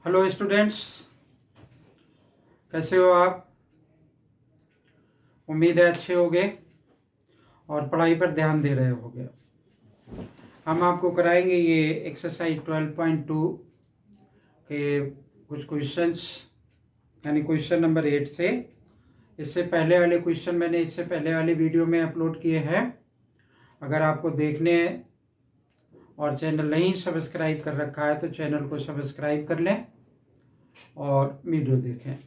Hello students, कैसे हो आप? उम्मीद है अच्छे होंगे और पढ़ाई पर ध्यान दे रहे होंगे। हम आपको कराएंगे ये एक्सरसाइज 12.2 के कुछ क्वेश्चंस, यानी क्वेश्चन नंबर 8 से। इससे पहले वाले क्वेश्चन मैंने इससे पहले वाले वीडियो में अपलोड किए हैं। अगर आपको देखने और चैनल नहीं सब्सक्राइब कर रखा है तो चैनल को सब्सक्राइब कर लें और वीडियो देखें।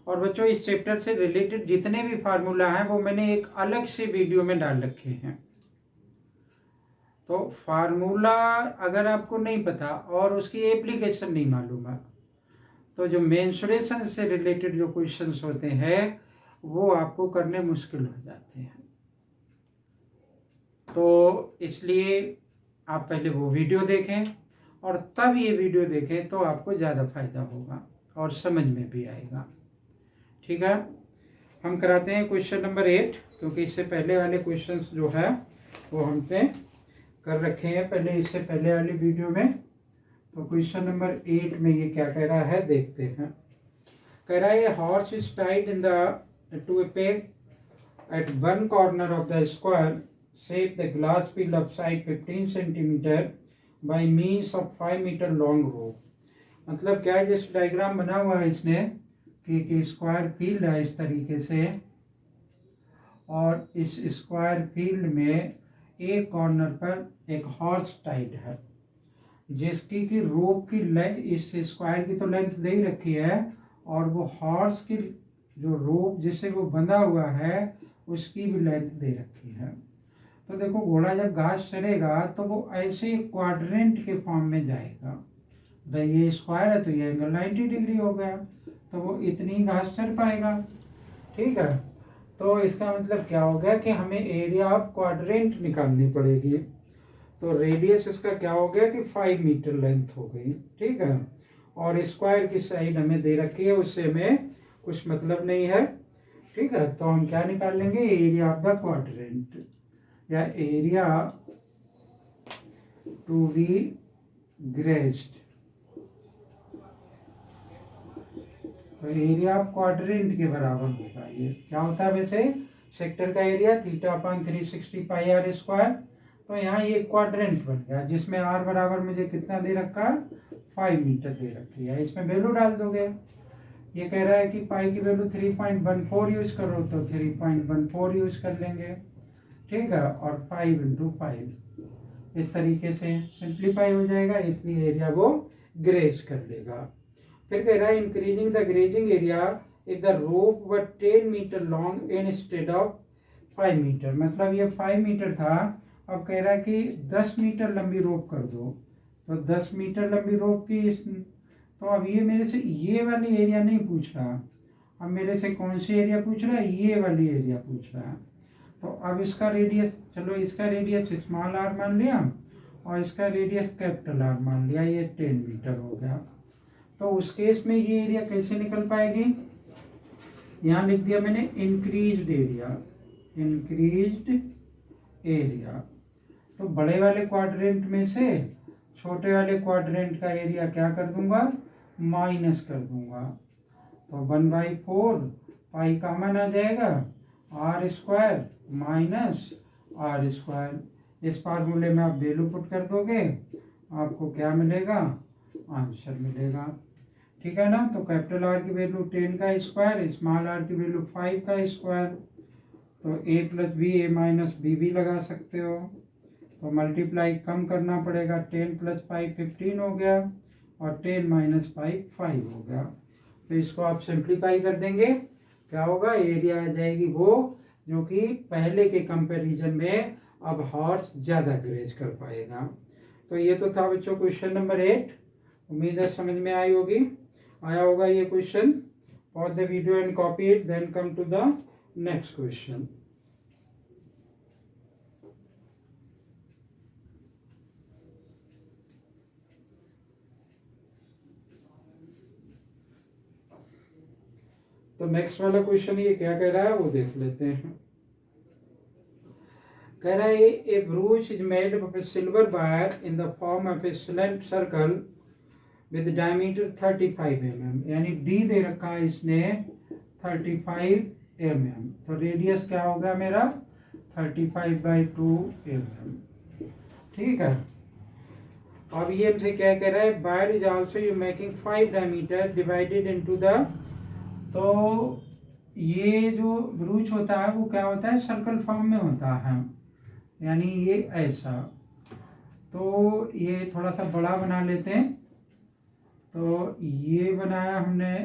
और बच्चों, इस चैप्टर से रिलेटेड जितने भी फार्मूला हैं वो मैंने एक अलग से वीडियो में डाल रखे हैं। तो फार्मूला अगर आपको नहीं पता और उसकी एप्लीकेशन नहीं मालूम है तो जो मेंसुरेशन से रिलेटेड जो क्वेश्चंस होते हैं वो आपको करने मुश्किल हो जाते हैं। तो इसलिए आप पहले वो वीडियो देखें और तब ये वीडियो देखें तो आपको ज़्यादा फायदा होगा और समझ में भी आएगा। ठीक है, हम कराते हैं क्वेश्चन नंबर 8, क्योंकि इससे पहले वाले क्वेश्चंस जो है वो हमने कर रखे हैं पहले इससे पहले वाली वीडियो में। तो क्वेश्चन नंबर 8 में ये क्या कह रहा है देखते हैं। कह रहा है horse is tied in the to a peg at one corner of the square shape the grass field of side 15 centimetre by means of 5 metre long rope. मतलब क्या है, जैसे डायग्राम बना हुआ है इसने कि स्क्वायर फील्ड है इस तरीके से, और इस स्क्वायर फील्ड में एक कॉर्नर पर एक हॉर्स टाइड है जिसकी की रोप की लेंथ, इस स्क्वायर की तो लेंथ दे ही रखी है और वो हॉर्स की जो रोप जिससे वो बंधा हुआ है उसकी भी लेंथ दे रखी है। तो देखो, घोड़ा जब घास चलेगा तो वो ऐसे क्वाड्रेंट के फॉर्म में जाएगा। ये स्क्वायर है तो ये एंगल 90 डिग्री हो गया, तो वो इतनी घास चल पाएगा। ठीक है, तो इसका मतलब क्या हो गया कि हमें एरिया ऑफ क्वाड्रेंट निकालनी पड़ेगी। तो रेडियस इसका क्या हो गया कि 5 मीटर लेंथ हो गई। ठीक है, और स्क्वायर की साइड हमें दे रखी है, उससे हमें कुछ मतलब नहीं है। ठीक है, तो हम क्या निकाल लेंगे, एरिया ऑफ द क्वाड्रेंट या एरिया टू बी ग्रेज्ड। तो एरिया ऑफ क्वाड्रेंट के बराबर होगा। ये क्या होता है वैसे, सेक्टर का एरिया θ/360 पाई आर स्क्वायर। तो यहाँ ये क्वाड्रेंट बन गया जिसमें आर बराबर मुझे कितना दे रखा है, 5 मीटर दे रखी है। इसमें वैल्यू डाल दोगे। ये कह रहा है कि पाई की वैल्यू 3.14 यूज करो तो 3.14 यूज कर लेंगे। ठीक है, और 5 × 5 इस तरीके से सिंप्लीफाई हो जाएगा, इसलिए एरिया वो ग्रेज कर लेगा। फिर कह रहा है increasing the grazing area if the rope were 10 metre long instead of 5 metre. मतलब ये 5 मीटर था, अब कह रहा है कि 10 मीटर लंबी रोप कर दो। तो 10 मीटर लंबी रोप की तो अब ये मेरे से ये वाली एरिया नहीं पूछ रहा, अब मेरे से कौन सी एरिया पूछ रहा है, ये वाली एरिया पूछ रहा है। तो अब इसका रेडियस, चलो इसका रेडियस स्मॉल आर मान लिया और इसका रेडियस कैपिटल आर मान लिया, ये 10 मीटर हो गया। तो उस केस में ये एरिया कैसे निकल पाएगी, यहाँ लिख दिया मैंने इंक्रीज्ड एरिया, इंक्रीज्ड एरिया। तो बड़े वाले क्वाड्रेंट में से छोटे वाले क्वाड्रेंट का एरिया क्या कर दूंगा, माइनस कर दूंगा। तो 1/4 पाई कॉमन आ जाएगा, r square minus r square. इस फार्मूले में आप वैल्यू पुट कर दोगे, आपको क्या मिलेगा, आंसर मिलेगा। ठीक है ना। तो कैपिटल आर की वैल्यू 10 का स्क्वायर, स्मॉल आर की वैल्यू 5 का स्क्वायर। तो a + b a - b भी लगा सकते हो। तो मल्टीप्लाई कम करना पड़ेगा, 10 + 5 15 हो गया और 10 - 5 5 हो गया। तो इसको आप सिंप्लीफाई कर देंगे, क्या होगा, एरिया आ जाएगी वो जो कि पहले के कंपैरिजन में अब हॉर्स ज़्यादा ग्रेज कर पाएगा। तो ये तो था बच्चों क्वेश्चन नंबर 8। उम्मीद है समझ में आई होगी, आया होगा ये question. Pause the video and copy it, then come to the next question. तो नेक्स्ट वाला क्वेश्चन ये क्या कह रहा है वो देख लेते हैं। कह रहा है a brooch is made of a silver wire in the form of a slant circle with diameter 35 mm, यानी डी दे रखा है इसने 35 mm, तो रेडियस क्या होगा मेरा 35/2 mm। ठीक है, अब ये हमसे क्या कह रहा है, wire is also you making 5 diameter divided into the, तो ये जो ब्रूच होता है वो क्या होता है, सर्कल फॉर्म में होता है, यानी ये ऐसा। तो ये थोड़ा सा बड़ा बना लेते हैं, तो ये बनाया हमने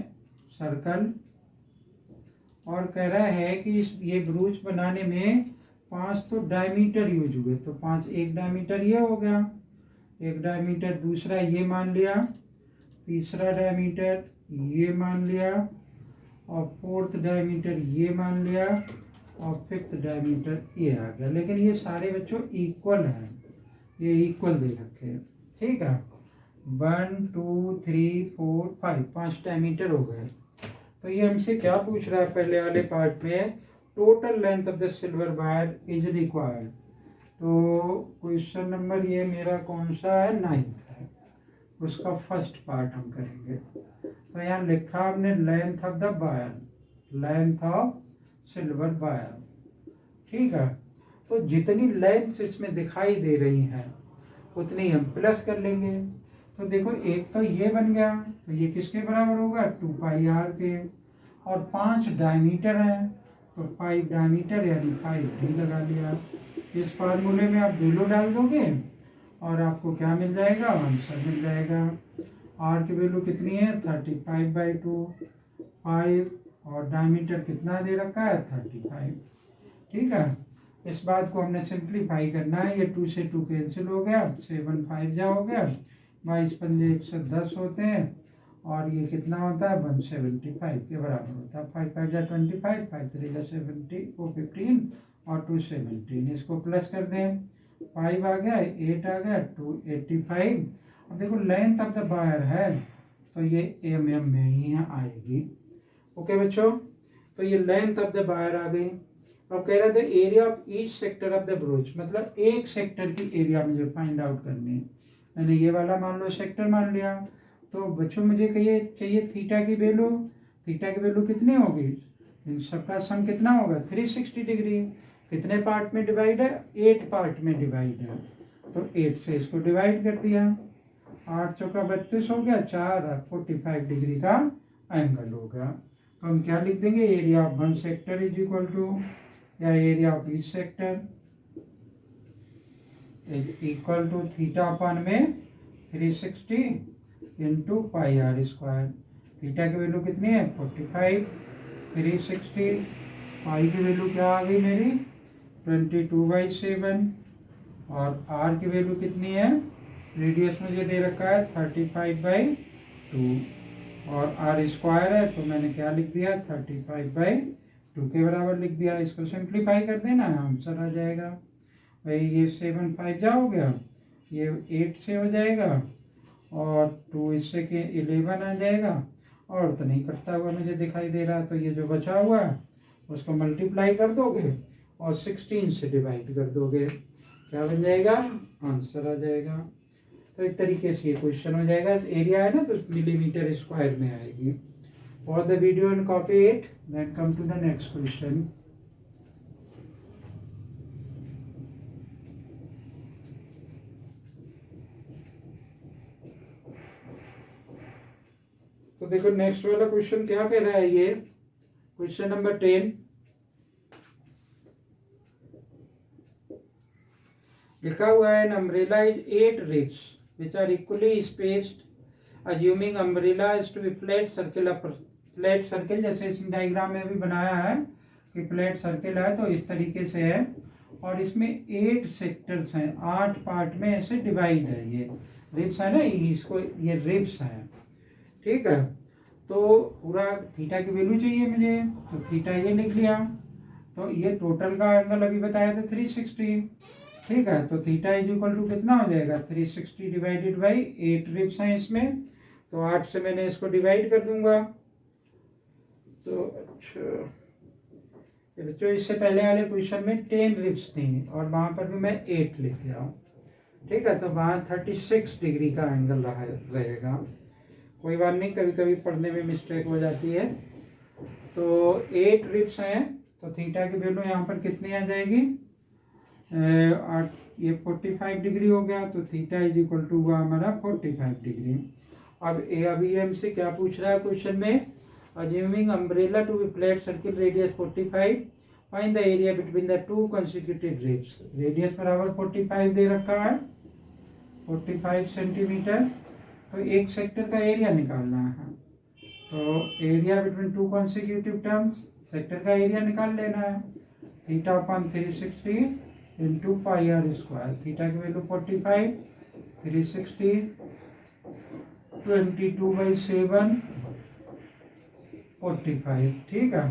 सर्कल, और कह रहा है कि ये ब्रूच बनाने में 5 तो डायमीटर यूज हुए, तो 5, एक डायमीटर ये हो गया, एक डायमीटर, दूसरा ये मान लिया, तीसरा डायमीटर ये मान लिया, और फोर्थ डायमीटर ये मान लिया, और फिफ्थ डायमीटर ये आ गया। लेकिन ये सारे बच्चों इक्वल हैं, ये इक्वल दे रखे हैं। ठीक है, 1 2 3 4 5, 5 डायमीटर हो गए। तो ये हमसे क्या पूछ रहा है पहले वाले पार्ट में, total length of the silver wire is required. तो क्वेश्चन नंबर ये मेरा कौन सा है, 9th है, उसका फर्स्ट पार्ट हम करेंगे। तो यहाँ लिखा हमने length of the wire, length of silver wire. ठीक है, तो जितनी लेंथ इसमें दिखाई दे रही हैं उतनी हम प्लस कर लेंगे। तो देखो एक तो ये बन गया, तो ये किसके बराबर होगा, 2πr के, और 5 डायमीटर हैं, तो 5 डायमीटर यानी 5d लगा लिया। इस फार्मूले में आप वैल्यू डाल दोगे और आपको क्या मिल जाएगा, आंसर मिल जाएगा। आर की वैल्यू कितनी है, 35/2, 5, और डायमीटर कितना दे रखा है, 35। ठीक है, इस बात को हमने सिंप्लीफाई करना है। ये 2 से 2 कैंसिल हो गया, 7 5 जा हो गया, 22 पंजे 110 होते हैं, और ये कितना होता है, 175 के बराबर होता है। 5 5 जा 25, 5 3 जा 70, वो 15, और 2 17। इसको प्लस कर दें, 5 आ गया, 8 आ गया, 285। अब देखो लेंथ ऑफ द वायर है, तो ये mm में ही आएगी। ओके बच्चों, तो ये लेंथ ऑफ द वायर आ गई। अब कह रहे थे area of each sector of the broach, मतलब एक सेक्टर की एरिया मुझे फाइंड आउट करनी है। मैंने ये वाला मान लो सेक्टर मान लिया, तो बच्चों मुझे चाहिए थीटा की वैल्यू। थीटा की वैल्यू कितनी होगी, इन सबका सम कितना होगा, 360 डिग्री। कितने पार्ट में डिवाइड है, 8 पार्ट में डिवाइड है, तो 8 से इसको डिवाइड कर दिया, 8 चौका 32 हो गया, 4 और 45 डिग्री का एंगल होगा। तो हम क्या लिख देंगे, area of one sector is equal to, या area of each sector equal to theta upon में 360 इंटू πr²। थीटा की वैल्यू कितनी है, 45, 360, पाई की वैल्यू क्या आ गई मेरी, 22/7, और आर की वैल्यू कितनी है, रेडियस मुझे दे रखा है 35/2, और आर स्क्वायर है, तो मैंने क्या लिख दिया, 35/2 के बराबर लिख दिया। इसको सिंप्लीफाई कर देना, आंसर आ जाएगा। भाई ये 7 5 जा हो गया, ये 8 से हो जाएगा, और 2 इससे के 11 आ जाएगा, और तो नहीं कटता हुआ मुझे दिखाई दे रहा। तो ये जो बचा हुआ है उसको मल्टीप्लाई कर दोगे और 16 से डिवाइड कर दोगे, क्या बन जाएगा, आंसर आ जाएगा। तो एक तरीके से ये क्वेश्चन हो जाएगा। एरिया है ना, तो मिलीमीटर स्क्वायर में आएगी। For the video and copy it, then come to the next question. तो देखो नेक्स्ट वाला क्वेश्चन क्या कह रहा है, ये क्वेश्चन नंबर 10। लिखा हुआ है, umbrella is 8 ribs which are equally spaced, assuming umbrella is to be flat circle of flat circle, जैसे इस डायग्राम में भी बनाया है कि फ्लैट सर्किल है, तो इस तरीके से है, और इसमें 8 सेक्टर्स हैं, 8 पार्ट में ऐसे डिवाइड है। ये रिब्स है ना, इसको ये रिब्स हैं। ठीक है, तो पूरा थीटा की वैल्यू चाहिए मुझे, तो थीटा ये लिख लिया। तो ये टोटल का एंगल अभी बताया था 360। ठीक है, तो थीटा इज इक्वल टू कितना हो जाएगा, 360 डिवाइडेड बाई 8 रिब्स हैं इसमें, तो 8 से मैंने इसको डिवाइड कर दूंगा। तो अच्छा बच्चों, इससे पहले वाले क्वेश्चन में 10 रिब्स थी, और वहाँ पर भी मैं 8 लेके आऊँ। ठीक है, तो वहाँ 36 डिग्री का एंगल रहेगा। कोई बात नहीं, कभी कभी पढ़ने में मिस्टेक हो जाती है। तो 8 रिप्स हैं, तो थीटा की वैल्यू यहाँ पर कितनी आ जाएगी, 8, ये 45 डिग्री हो गया, तो थीटा इज इक्वल टू हुआ हमारा 45 डिग्री। अभी हमसे क्या पूछ रहा है क्वेश्चन में, assuming umbrella to be flat circle radius 45, find the area between the two consecutive ribs. Radius बराबर 45 दे रखा है, 45 सेंटीमीटर, तो एक सेक्टर का एरिया निकालना है। तो area between two consecutive terms, sector का एरिया निकाल लेना है, theta upon 360 into pi r square. Theta की वैल्यू 45, 360 22/7 45, ठीक है।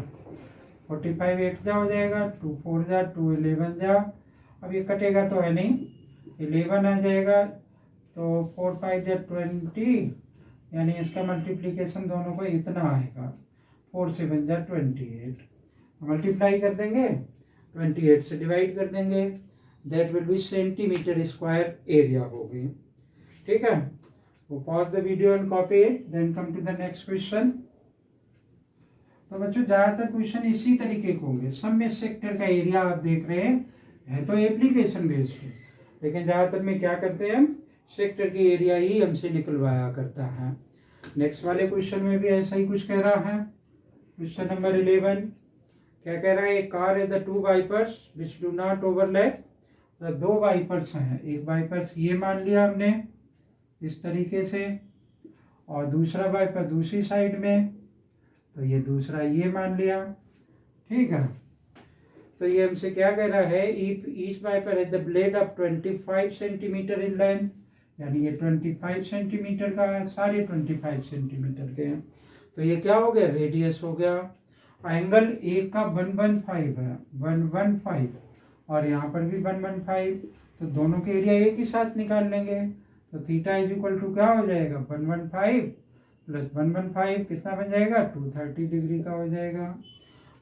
45 8 जा हो जाएगा, 2 4 जा, 2 11 जा, अब ये कटेगा तो है नहीं, 11 आ जाएगा, तो 4 5 जा 20, यानी इसका मल्टीप्लीकेशन दोनों को इतना आएगा, 4 7 जा 28, मल्टीप्लाई कर देंगे, 28 से डिवाइड कर देंगे, that will be centimetre square area होगी, ठीक है। वो pause the video and copy it, then come to the next question. तो बच्चों ज़्यादातर क्वेश्चन इसी तरीके के होंगे, सब में सेक्टर का एरिया आप देख रहे हैं, है तो एप्लीकेशन बेस्ड, लेकिन ज़्यादातर में क्या करते हैं हम, सेक्टर की एरिया ही हमसे निकलवाया करता है। नेक्स्ट वाले क्वेश्चन में भी ऐसा ही कुछ कह रहा है। क्वेश्चन नंबर 11 क्या कह रहा है, ए कार है the 2 wipers which do not overlap. 2 wipers हैं, एक वाइपर्स ये मान लिया हमने इस तरीके से, और दूसरा वाइपर दूसरी साइड में, तो ये दूसरा ये मान लिया, ठीक है। तो ये हमसे क्या कह रहा है, इफ ईच वाइपर है the blade of 25 centimetre in length, यानी ये 25 सेंटीमीटर का है, सारे 25 सेंटीमीटर के हैं, तो ये क्या हो गया, रेडियस हो गया। एंगल एक का 115 है, 115, और यहाँ पर भी 115, तो दोनों के एरिया एक ही साथ निकाल लेंगे, तो थीटा इज इक्वल टू क्या हो जाएगा, 115 प्लस 115 कितना बन जाएगा, 230 डिग्री का हो जाएगा।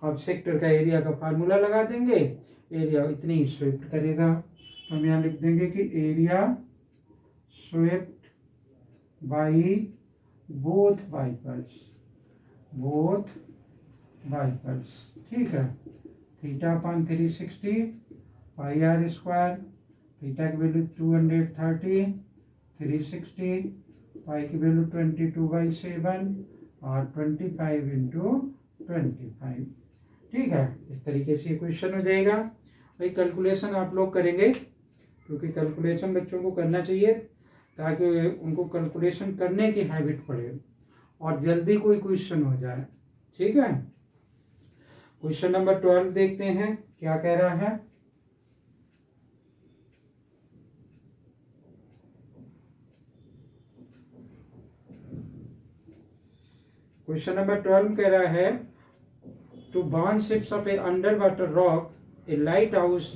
अब सेक्टर का एरिया का फार्मूला लगा देंगे, एरिया इतनी ही स्वेप्ट करेगा, तो हम यहाँ लिख देंगे कि area swept by both wipers, ठीक है। Theta upon 360 pi r square, theta की वैल्यू 230, 360 पाई की वैल्यू 22/7 और 25 इंटू 25, ठीक है। इस तरीके से क्वेश्चन हो जाएगा। भाई कैलकुलेशन आप लोग करेंगे, क्योंकि कैलकुलेशन बच्चों को करना चाहिए, ताकि उनको कैलकुलेशन करने की हैबिट पड़े और जल्दी कोई क्वेश्चन हो जाए, ठीक है। क्वेश्चन नंबर 12 देखते हैं क्या कह रहा है। क्वेश्चन नंबर 12 कह रहा है, to warn ships of a underwater rock a lighthouse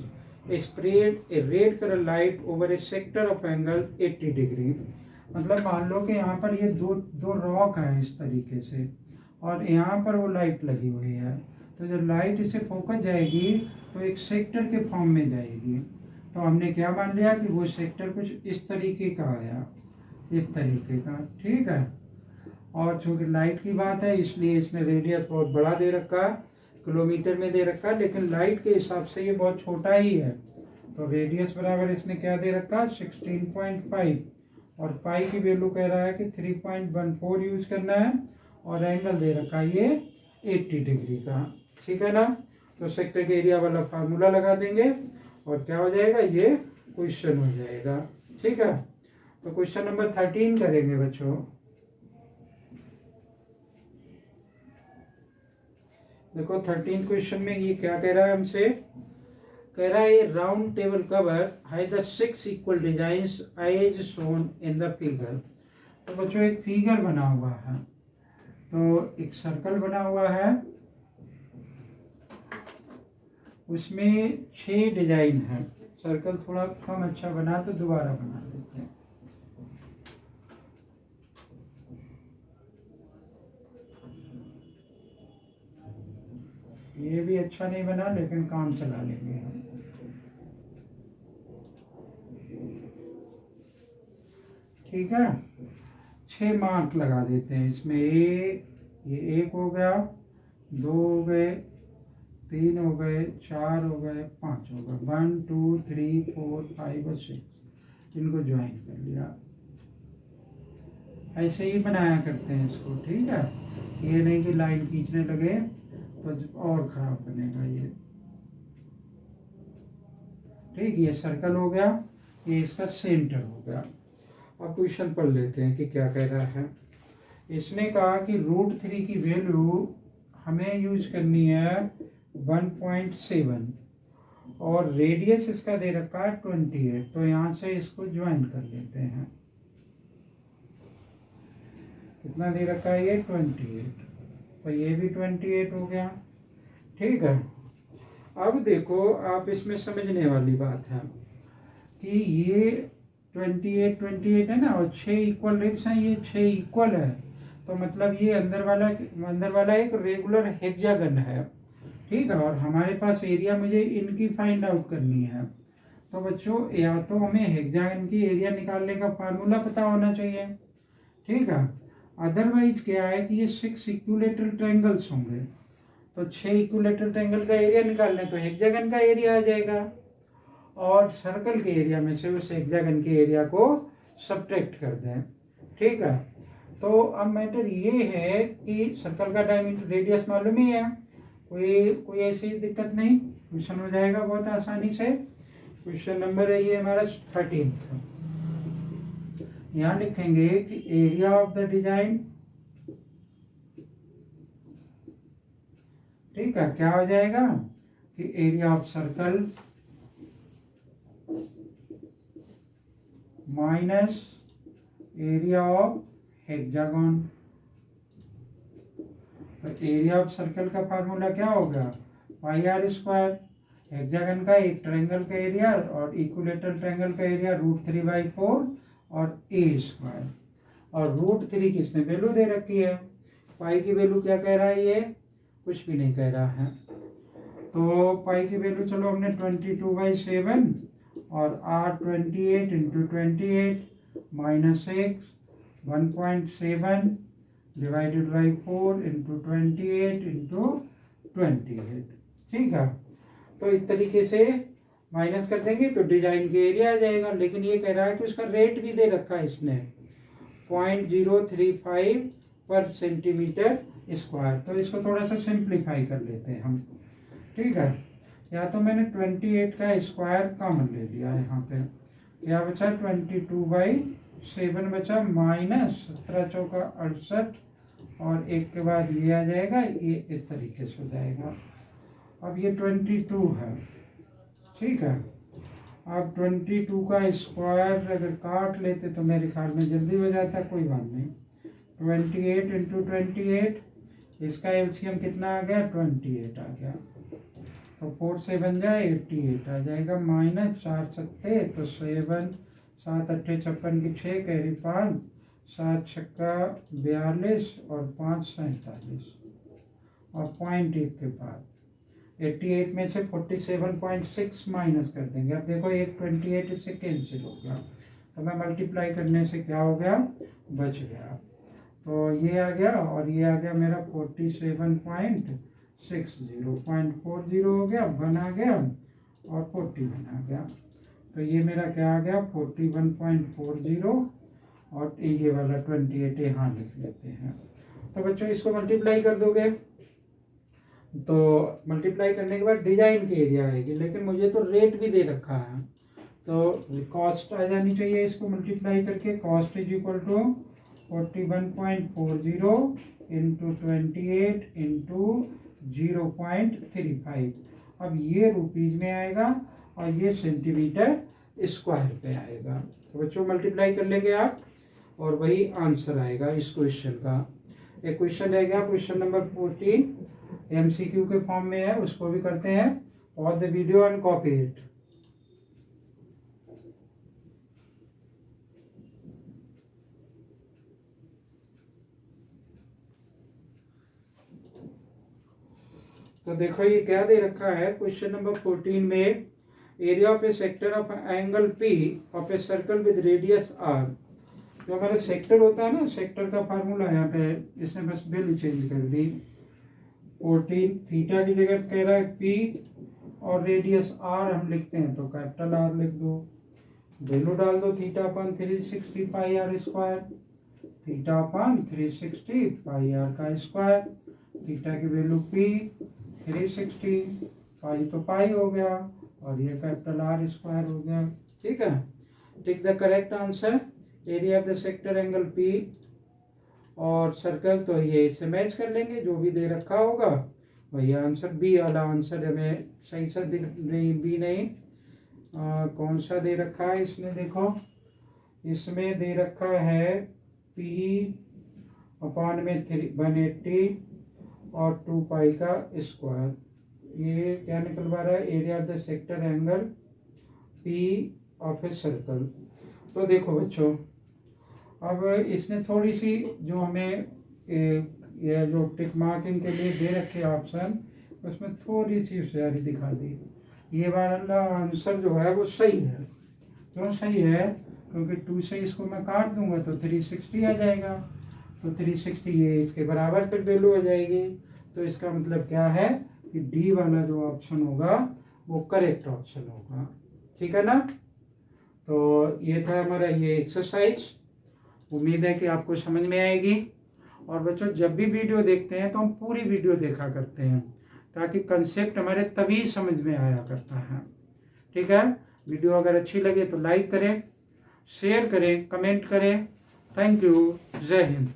spread a red colour light over a sector of angle 80 degree. मतलब मान लो कि यहाँ पर ये दो रॉक है इस तरीके से, और यहाँ पर वो लाइट लगी हुई है, तो जब लाइट इसे फोकस जाएगी तो एक सेक्टर के फॉर्म में जाएगी, तो हमने क्या मान लिया कि वो सेक्टर कुछ इस तरीके का आया, इस तरीके का, ठीक है। और चूँकि लाइट की बात है इसलिए इसने रेडियस बहुत बड़ा दे रखा, किलोमीटर में दे रखा, लेकिन लाइट के हिसाब से ये बहुत छोटा ही है, तो रेडियस बराबर इसने क्या दे रखा, 16.5, और पाई की वैल्यू कह रहा है कि 3.14 यूज करना है, और एंगल दे रखा है ये 80 डिग्री का, ठीक है ना। तो सेक्टर के एरिया वाला फार्मूला लगा देंगे और क्या हो जाएगा, ये क्वेश्चन हो जाएगा, ठीक है। तो क्वेश्चन नंबर 13 करेंगे बच्चों। देखो 13 क्वेश्चन में ये क्या कह रहा है हमसे, कह रहा है राउंड टेबल कवर है the 6 equal designs as shown in the figure. तो बच्चों एक फिगर बना हुआ है, तो एक सर्कल बना हुआ है, उसमें 6 डिजाइन है। सर्कल थोड़ा कम अच्छा बना तो दोबारा बना देते हैं। ये भी अच्छा नहीं बना, लेकिन काम चला लेंगे हम, ठीक है। 6 मार्क लगा देते हैं इसमें। ये 1 हो गया, 2 हो गए, 3 हो गए, 4 हो गए, 5 हो गए, 1 2 3 4 5 और 6, इनको ज्वाइन कर लिया। ऐसे ही बनाया करते हैं इसको, ठीक है। ये नहीं कि लाइन खींचने लगे तो और ख़राब बनेगा ये, ठीक। ये सर्कल हो गया, ये इसका सेंटर हो गया। अब क्वेश्चन पढ़ लेते हैं कि क्या कह रहा है। इसने कहा कि √3 की वैल्यू हमें यूज करनी है 1.7 और रेडियस इसका दे रखा है 28। तो यहाँ से इसको ज्वाइन कर लेते हैं। कितना दे रखा है ये 28, तो ये भी 28 हो गया, ठीक है। अब देखो आप इसमें समझने वाली बात है कि ये 28 है ना, और 6 इक्वल रिब्स हैं, ये 6 इक्वल है, तो मतलब ये अंदर वाला एक रेगुलर हेक्सागन है, ठीक है। और हमारे पास एरिया मुझे इनकी फाइंड आउट करनी है। तो बच्चों या तो हमें हेक्सागन की एरिया निकालने का फार्मूला पता होना चाहिए, ठीक है। अदरवाइज क्या है कि ये 6 इक्विलेटरल ट्रायंगल्स होंगे, तो 6 इक्विलेटरल ट्रायंगल का एरिया निकालने तो हेक्सागन का एरिया आ जाएगा, और सर्कल के एरिया में से उस हेक्सागन के एरिया को सब्ट्रैक्ट कर दें, ठीक है। तो अब मैटर ये है कि सर्कल का डायमीटर रेडियस मालूम ही है, कोई ऐसी दिक्कत नहीं, क्वेश्चन हो जाएगा बहुत आसानी से। क्वेश्चन नंबर है ये हमारा 13। यहाँ लिखेंगे कि एरिया ऑफ द डिजाइन, ठीक है, क्या हो जाएगा कि area of circle minus area of hexagon. तो एरिया ऑफ सर्कल का फार्मूला क्या होगा, πr²। हेक्सागन का एक ट्रायंगल का एरिया और इक्विलेटरल ट्रायंगल का एरिया √3/4 और a²। और √3 किसने वैल्यू दे रखी है, पाई की वैल्यू क्या कह रहा है, ये कुछ भी नहीं कह रहा है। तो पाई की वैल्यू चलो हमने 22/7 और r 28 × 28 -6 1.7 डिवाइडेड बाई 4 × 28 × 28, ठीक है। तो इस तरीके से माइनस कर देंगे तो डिजाइन के एरिया आ जाएगा। लेकिन ये कह रहा है कि उसका रेट भी दे रखा है इसने 0.035 पर सेंटीमीटर स्क्वायर। तो इसको थोड़ा सा सिंप्लीफाई कर लेते हैं हम, ठीक है। या तो मैंने 28 का स्क्वायर कॉमन ले लिया है यहाँ पे, क्या बचा 22/7 बचा, -17 चौका 68 और एक के बाद ये आ जाएगा, ये इस तरीके से हो जाएगा। अब ये 22 है, ठीक है। अब 22 का स्क्वायर अगर काट लेते तो मेरे ख्याल में जल्दी हो जाता, कोई बात नहीं। 28 × 28, इसका एलसीएम कितना आ गया 28 आ गया, तो 4 से बन जाए 88 आ जाएगा, -4 सत्ते तो 7 7 8 56 की 6 कैरी 5 7 छक्का 42 और 5 47 और 0.1 के बाद 88 में से 47.6 माइनस कर देंगे। अब देखो एक 28 इससे कैंसिल हो गया, तो मैं मल्टीप्लाई करने से क्या हो गया, बच गया। तो ये आ गया और ये आ गया मेरा 47.60 हो गया, 1 आ गया और 41 आ गया। तो ये मेरा क्या आ गया 41.40 और ये वाला 28 यहाँ लिख लेते हैं। तो बच्चों इसको मल्टीप्लाई कर दोगे तो मल्टीप्लाई करने के बाद डिजाइन की एरिया आएगी, लेकिन मुझे तो रेट भी दे रखा है तो कॉस्ट आ जानी चाहिए। इसको मल्टीप्लाई करके cost is equal to 41.40 into 28 into 0.35। अब ये रुपीज़ में आएगा और ये सेंटीमीटर स्क्वायर पे आएगा। तो बच्चों मल्टीप्लाई कर लेंगे आप और वही आंसर आएगा इस क्वेश्चन का। एक क्वेश्चन रह गया, क्वेश्चन नंबर 14 MCQ के फॉर्म में है, उसको भी करते हैं और the video and copy it. तो देखो ये क्या दे रखा है क्वेश्चन नंबर 14 में, area of A sector of angle P of a circle with radius R जो हमारा सेक्टर होता है ना, सेक्टर का फार्मूला यहाँ पे इसने बस वैल्यू चेंज कर दी। 14 थीटा की जगह कह रहा है पी और रेडियस आर हम लिखते हैं तो कैपिटल आर लिख दो। वैल्यू डाल दो theta upon 360 pi r square, theta upon 360 pi r का स्क्वायर, थीटा की वैल्यू पी 360, पाई तो पाई हो गया और ये कैपिटल आर स्क्वायर हो गया। ठीक है, tick the correct answer. Area of the sector angle P और सर्कल तो ये इससे मैच कर लेंगे, जो भी दे रखा होगा वही आंसर। बी वाला आंसर हमें सही से दिख नहीं, बी नहीं, कौन सा दे रखा है इसमें, देखो इसमें दे रखा है पी अपॉन में 180 और 2 पाई का स्क्वायर। ये क्या निकल पा रहा है, area of the sector angle P of a circle. तो देखो बच्चों, अब इसने थोड़ी सी जो हमें ये जो टिक मार्किंग के लिए दे रखे ऑप्शन, उसमें थोड़ी सी होशियारी दिखा दी। ये वाला आंसर जो है वो सही है। क्यों सही है, क्योंकि 2 से इसको मैं काट दूंगा तो 360 आ जाएगा, तो 360 ये इसके बराबर फिर वैल्यू हो जाएगी। तो इसका मतलब क्या है कि डी वाला जो ऑप्शन होगा वो करेक्ट ऑप्शन होगा। ठीक है ना। तो ये था हमारा ये एक्सरसाइज। उम्मीद है कि आपको समझ में आएगी। और बच्चों, जब भी वीडियो देखते हैं तो हम पूरी वीडियो देखा करते हैं, ताकि कंसेप्ट हमारे तभी समझ में आया करता है। ठीक है, वीडियो अगर अच्छी लगे तो लाइक करें, शेयर करें, कमेंट करें। Thank you. जय हिंद।